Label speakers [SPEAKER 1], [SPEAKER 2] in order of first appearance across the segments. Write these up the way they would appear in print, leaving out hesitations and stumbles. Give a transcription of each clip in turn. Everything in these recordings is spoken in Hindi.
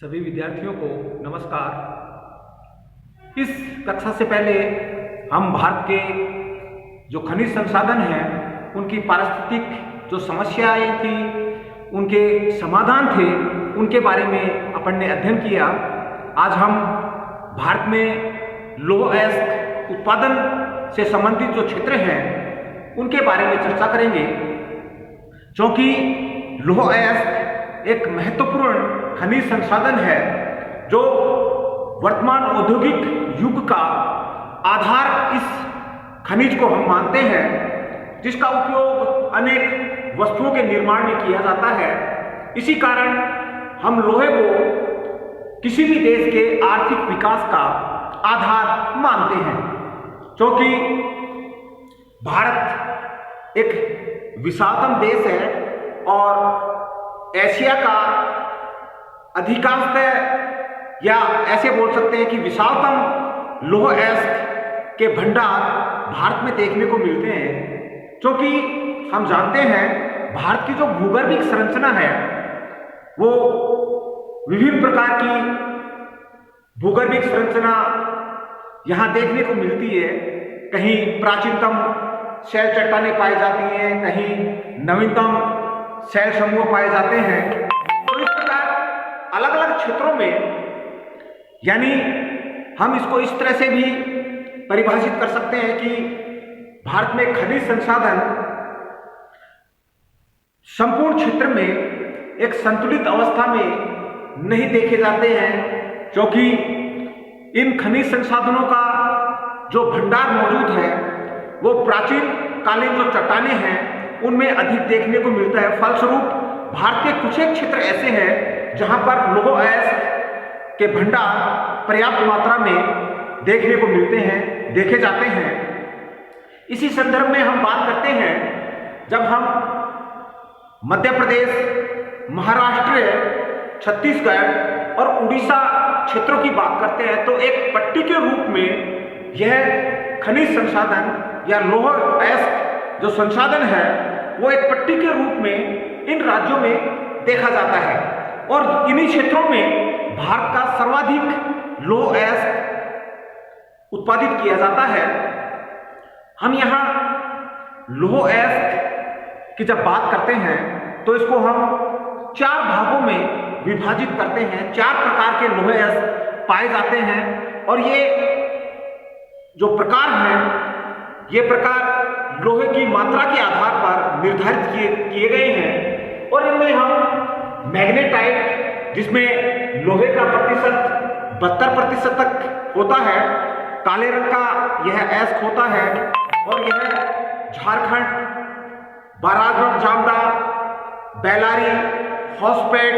[SPEAKER 1] सभी विद्यार्थियों को नमस्कार। इस कक्षा से पहले हम भारत के जो खनिज संसाधन हैं उनकी पारिस्थितिक जो समस्याएं थी, उनके समाधान थे, उनके बारे में अपन ने अध्ययन किया। आज हम भारत में लौह अयस्क उत्पादन से संबंधित जो क्षेत्र हैं उनके बारे में चर्चा करेंगे, क्योंकि लौह अयस्क एक महत्वपूर्ण खनिज संसाधन है जो वर्तमान औद्योगिक युग का आधार इस खनिज को हम मानते हैं, जिसका उपयोग अनेक वस्तुओं के निर्माण में किया जाता है। इसी कारण हम लोहे को किसी भी देश के आर्थिक विकास का आधार मानते हैं, क्योंकि भारत एक विशालतम देश है और एशिया का अधिकांशतः या ऐसे बोल सकते हैं कि विशालतम लौह अयस्क के भंडार भारत में देखने को मिलते हैं। क्योंकि हम जानते हैं भारत की जो भूगर्भिक संरचना है वो विभिन्न प्रकार की भूगर्भिक संरचना यहाँ देखने को मिलती है। कहीं प्राचीनतम शैल चट्टानें पाई जाती हैं, कहीं नवीनतम शैल समूह पाए जाते हैं। तो इस प्रकार अलग अलग क्षेत्रों में, यानी हम इसको इस तरह से भी परिभाषित कर सकते हैं कि भारत में खनिज संसाधन संपूर्ण क्षेत्र में एक संतुलित अवस्था में नहीं देखे जाते हैं, क्योंकि इन खनिज संसाधनों का जो भंडार मौजूद है वो प्राचीन कालीन जो चट्टानें हैं उनमें अधिक देखने को मिलता है। फलस्वरूप भारत के कुछ एक क्षेत्र ऐसे हैं जहां पर लौह अयस्क के भंडार पर्याप्त मात्रा में देखने को मिलते हैं, देखे जाते हैं। इसी संदर्भ में हम बात करते हैं, जब हम मध्य प्रदेश, महाराष्ट्र, छत्तीसगढ़ और उड़ीसा क्षेत्रों की बात करते हैं तो एक पट्टी के रूप में यह खनिज संसाधन या लौह अयस्क जो संसाधन है वो एक पट्टी के रूप में इन राज्यों में देखा जाता है और इन्हीं क्षेत्रों में भारत का सर्वाधिक लौह अयस्क उत्पादित किया जाता है। हम यहाँ लौह अयस्क की जब बात करते हैं तो इसको हम चार भागों में विभाजित करते हैं। चार प्रकार के लौह अयस्क पाए जाते हैं और ये जो प्रकार हैं ये प्रकार लोहे की मात्रा के आधार पर निर्धारित किए गए हैं और इनमें हम मैग्नेटाइट, जिसमें लोहे का प्रतिशत 72% तक होता है, काले रंग का यह अयस्क होता है और यह झारखंड, बारागढ़, जामदा, बेलारी, हॉस्पेट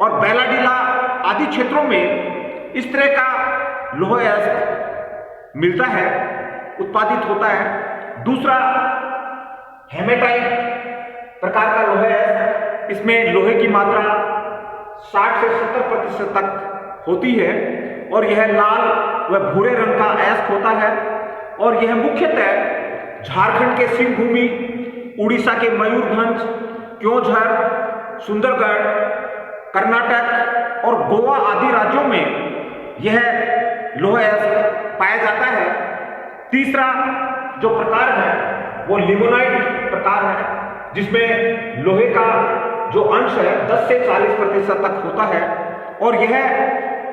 [SPEAKER 1] और बेलाडीला आदि क्षेत्रों में इस तरह का लौह अयस्क मिलता है, उत्पादित होता है। दूसरा हेमेटाइट प्रकार का लौह अयस्क, इसमें लोहे की मात्रा 60 से 70% तक होती है और यह लाल व भूरे रंग का अयस्क होता है और यह मुख्यतः झारखंड के सिंहभूमि, उड़ीसा के मयूरभंज, क्योंझर, सुंदरगढ़, कर्नाटक और गोवा आदि राज्यों में यह लौह अयस्क पाया जाता है। तीसरा जो प्रकार है वो लिमोनाइट प्रकार है, जिसमें लोहे का जो अंश है 10 से 40% तक होता है और यह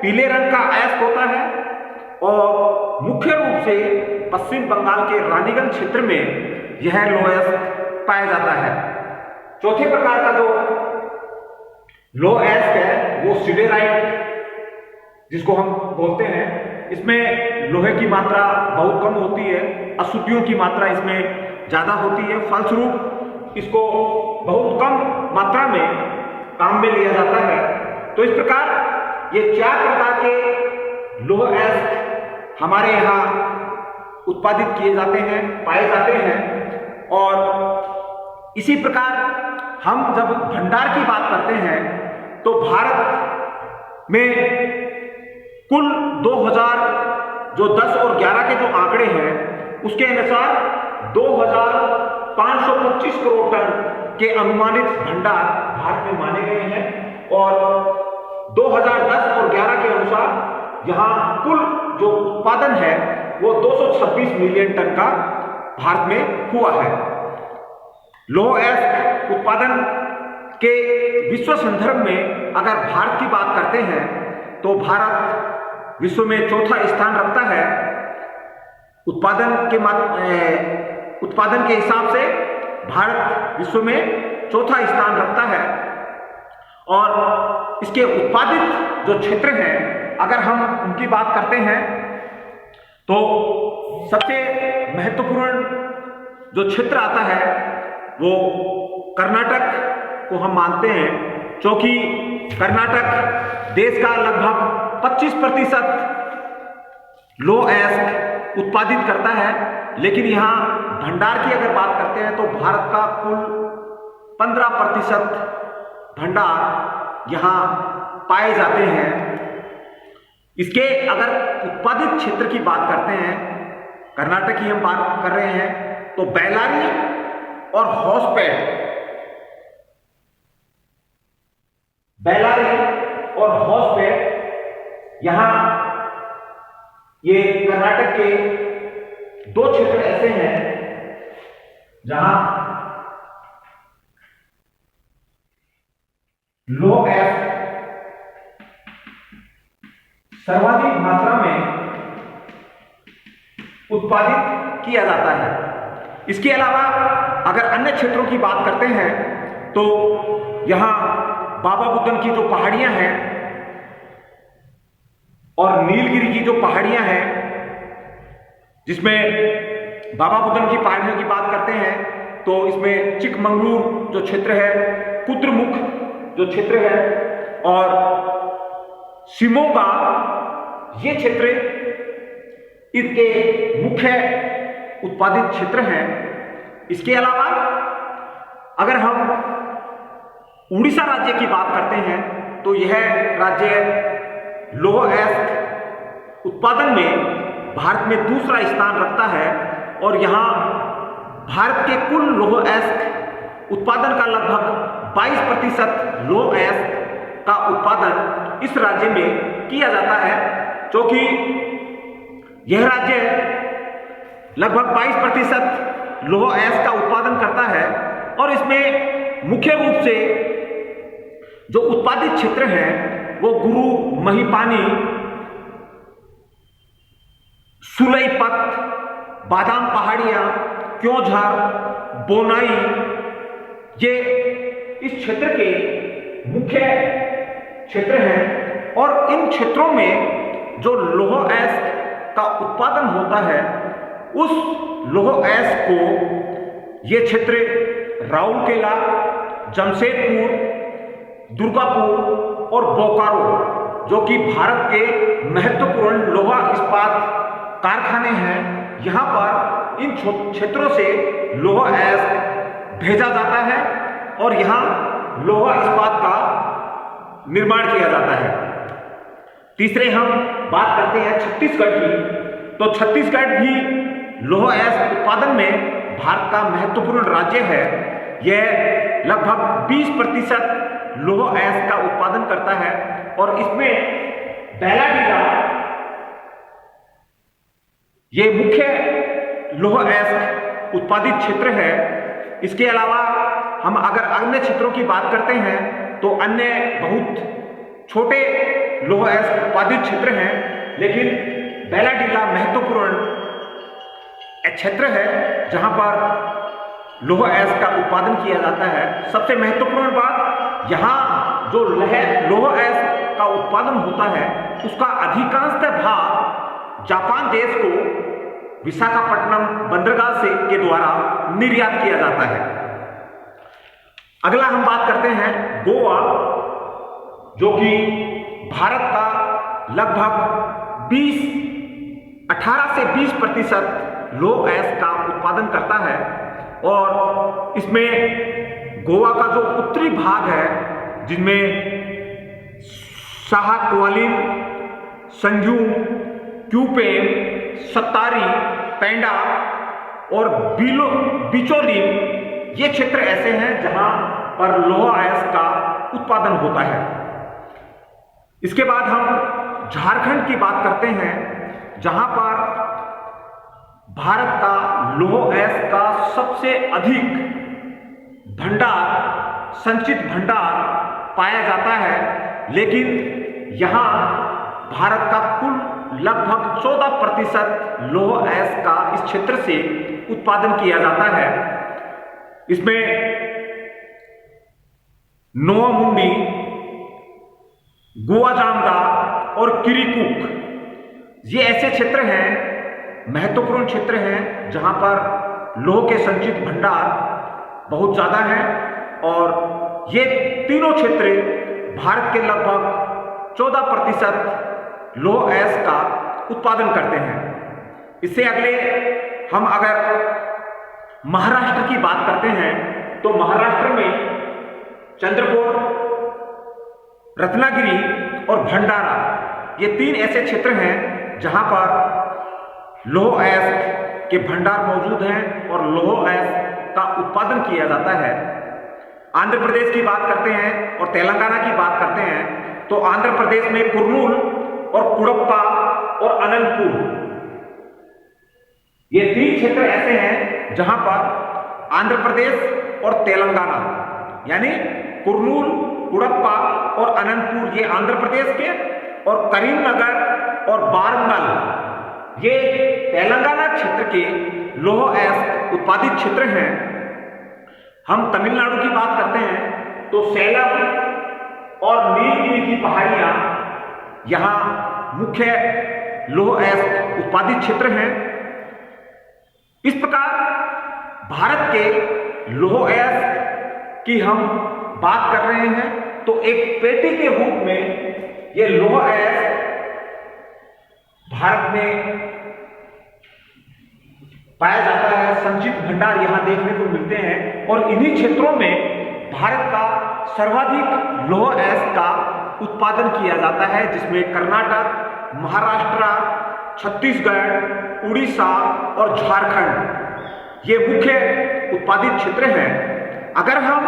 [SPEAKER 1] पीले रंग का अयस्क होता है और मुख्य रूप से पश्चिम बंगाल के रानीगंज क्षेत्र में यह लौह अयस्क पाया जाता है। चौथे प्रकार का जो लौह अयस्क है वो सिडेराइट जिसको हम बोलते हैं, इसमें लोहे की मात्रा बहुत कम होती है, अशुद्धियों की मात्रा इसमें ज्यादा होती है। फलस्वरूप इसको बहुत कम मात्रा में काम में लिया जाता है। तो इस प्रकार ये चार प्रकार के लौह अयस्क हमारे यहाँ उत्पादित किए जाते हैं, पाए जाते हैं। और इसी प्रकार हम जब भंडार की बात करते हैं तो भारत में कुल 2010 और 11 के जो आंकड़े हैं उसके अनुसार 2525 करोड़ टन के अनुमानित भंडार भारत में माने गए हैं और 2010 और 11 के अनुसार यहाँ कुल जो उत्पादन है वो 226 मिलियन टन का भारत में हुआ है। लौह अयस्क उत्पादन के विश्व संदर्भ में अगर भारत की बात करते हैं तो भारत विश्व में चौथा स्थान रखता है। उत्पादन के हिसाब से भारत विश्व में चौथा स्थान रखता है। और इसके उत्पादित जो क्षेत्र हैं अगर हम उनकी बात करते हैं तो सबसे महत्वपूर्ण जो क्षेत्र आता है वो कर्नाटक को हम मानते हैं, क्योंकि कर्नाटक देश का लगभग 25% लौह अयस्क उत्पादित करता है। लेकिन यहाँ भंडार की अगर बात करते हैं तो भारत का कुल 15% भंडार यहाँ पाए जाते हैं। इसके अगर उत्पादित क्षेत्र की बात करते हैं, कर्नाटक की हम बात कर रहे हैं, तो बेल्लारी और हॉसपेट यहां ये कर्नाटक के दो क्षेत्र ऐसे हैं जहां लौह अयस्क सर्वाधिक मात्रा में उत्पादित किया जाता है। इसके अलावा अगर अन्य क्षेत्रों की बात करते हैं तो यहां बाबा बुदन की जो पहाड़ियां हैं और नीलगिरी की जो पहाड़ियां हैं, जिसमें बाबा बुदन की पहाड़ियों की बात करते हैं तो इसमें चिकमंगलूर जो क्षेत्र है, कुद्रेमुख जो क्षेत्र है और शिमोगा, ये क्षेत्र इसके मुख्य उत्पादित क्षेत्र हैं। इसके अलावा अगर हम उड़ीसा राज्य की बात करते हैं तो यह राज्य लौह अयस्क उत्पादन में भारत में दूसरा स्थान रखता है और यहाँ भारत के कुल लौह अयस्क उत्पादन का लगभग 22% लौह अयस्क का उत्पादन इस राज्य में किया जाता है, क्योंकि यह राज्य लगभग 22% लौह अयस्क का उत्पादन करता है। और इसमें मुख्य रूप से जो उत्पादित क्षेत्र हैं वो गुरु, महीपानी, सुलईपत, बादाम पहाड़ियां, क्योंझार, बोनाई, ये इस क्षेत्र के मुख्य क्षेत्र हैं। और इन क्षेत्रों में जो लौह अयस्क का उत्पादन होता है उस लौह अयस्क को ये क्षेत्र राउरकेला, जमशेदपुर, दुर्गापुर और बोकारो, जो कि भारत के महत्वपूर्ण लोहा इस्पात कारखाने हैं, यहाँ पर इन क्षेत्रों से लोहा अयस्क भेजा जाता है और यहाँ लोहा इस्पात का निर्माण किया जाता है। तीसरे हम बात करते हैं छत्तीसगढ़ की, तो छत्तीसगढ़ भी लोह अयस्क उत्पादन में भारत का महत्वपूर्ण राज्य है। यह लगभग 20% लोह अयस्क का उत्पादन करता है और इसमें बैलाडीला ये मुख्य लोह अयस्क उत्पादित क्षेत्र है। इसके अलावा हम अगर अन्य क्षेत्रों की बात करते हैं तो अन्य बहुत छोटे लोह अयस्क उत्पादित क्षेत्र हैं, लेकिन बैलाडीला महत्वपूर्ण क्षेत्र है जहां पर लोह अयस्क का उत्पादन किया जाता है। सबसे महत्वपूर्ण बात, यहाँ जो लोह अयस्क का उत्पादन होता है उसका अधिकांशतः भाग जापान देश को विशाखापट्टनम बंदरगाह से के द्वारा निर्यात किया जाता है। अगला हम बात करते हैं गोवा, जो कि भारत का लगभग 18 से 20% लौह अयस्क का उत्पादन करता है। और इसमें गोवा का जो उत्तरी भाग है, जिनमें शाहक्वालिन, संजूम, क्यूपेन, सत्तारी, पेंडा और बिचोलिम, ये क्षेत्र ऐसे हैं जहां पर लोह अयस्क का उत्पादन होता है। इसके बाद हम झारखंड की बात करते हैं, जहां पर भारत का लौह अयस्क का सबसे अधिक भंडार, संचित भंडार पाया जाता है। लेकिन यहां भारत का कुल लगभग 14% लौह अयस्क का इस क्षेत्र से उत्पादन किया जाता है। इसमें नोवा मुंडी, गोवा जामदा और किरीकुक ये ऐसे क्षेत्र हैं, महत्वपूर्ण क्षेत्र हैं, जहां पर लौह के संचित भंडार बहुत ज्यादा हैं और ये तीनों क्षेत्र भारत के लगभग 14% लौह अयस्क का उत्पादन करते हैं। इससे अगले हम अगर महाराष्ट्र की बात करते हैं तो महाराष्ट्र में चंद्रकोट, रत्नागिरी और भंडारा ये 3 ऐसे क्षेत्र हैं जहां पर लौह अयस्क के भंडार मौजूद हैं और लौह अयस्क का उत्पादन किया जाता है। आंध्र प्रदेश की बात करते हैं और तेलंगाना की बात करते हैं तो आंध्र प्रदेश में कुर्नूल और कुड़प्पा और अनंतपुर ये 3 क्षेत्र ऐसे हैं जहां पर आंध्र प्रदेश और तेलंगाना यानी कुर्नूल, कुड़प्पा और अनंतपुर ये आंध्र प्रदेश के और करीमनगर और वारंगल ये तेलंगाना क्षेत्र के लौह अयस्क उत्पादित क्षेत्र हैं। हम तमिलनाडु की बात करते हैं तो सेलम और नीलगिरी की पहाड़ियां यहां मुख्य लौह अयस्क उत्पादित क्षेत्र हैं। इस प्रकार भारत के लौह अयस्क की हम बात कर रहे हैं तो एक पेटी के रूप में ये लौह अयस्क भारत में पाया जाता है, संचित भंडार यहां देखने को मिलते हैं और इन्हीं क्षेत्रों में भारत का सर्वाधिक लौह अयस्क का उत्पादन किया जाता है, जिसमें कर्नाटक, महाराष्ट्र, छत्तीसगढ़, उड़ीसा और झारखंड ये मुख्य उत्पादित क्षेत्र हैं। अगर हम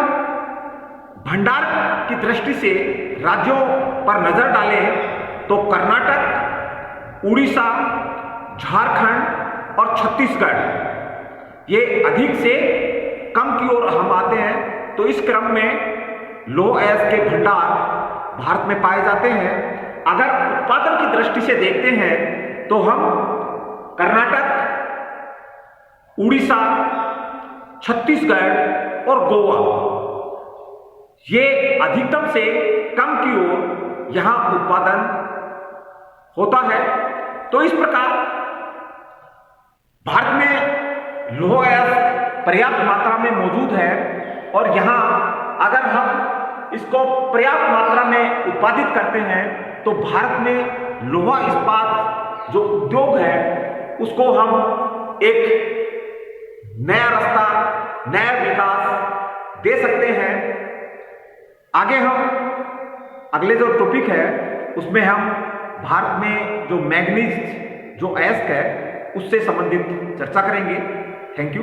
[SPEAKER 1] भंडार की दृष्टि से राज्यों पर नजर डालें तो कर्नाटक, उड़ीसा, झारखंड और छत्तीसगढ़ ये अधिक से कम की ओर हम आते हैं। तो इस क्रम में लौह अयस्क के भंडार भारत में पाए जाते हैं। अगर उत्पादन की दृष्टि से देखते हैं तो हम कर्नाटक, उड़ीसा, छत्तीसगढ़ और गोवा ये अधिकतम से कम की ओर यहां उत्पादन होता है। तो इस प्रकार भारत में लौह अयस्क पर्याप्त मात्रा में मौजूद है और यहां अगर हम इसको पर्याप्त मात्रा में उत्पादित करते हैं तो भारत में लोहा इस्पात जो उद्योग है उसको हम एक नया रास्ता, नया विकास दे सकते हैं। आगे हम अगले जो टॉपिक है उसमें हम भारत में जो मैग्नीज जो अयस्क है उससे संबंधित चर्चा करेंगे। Thank you.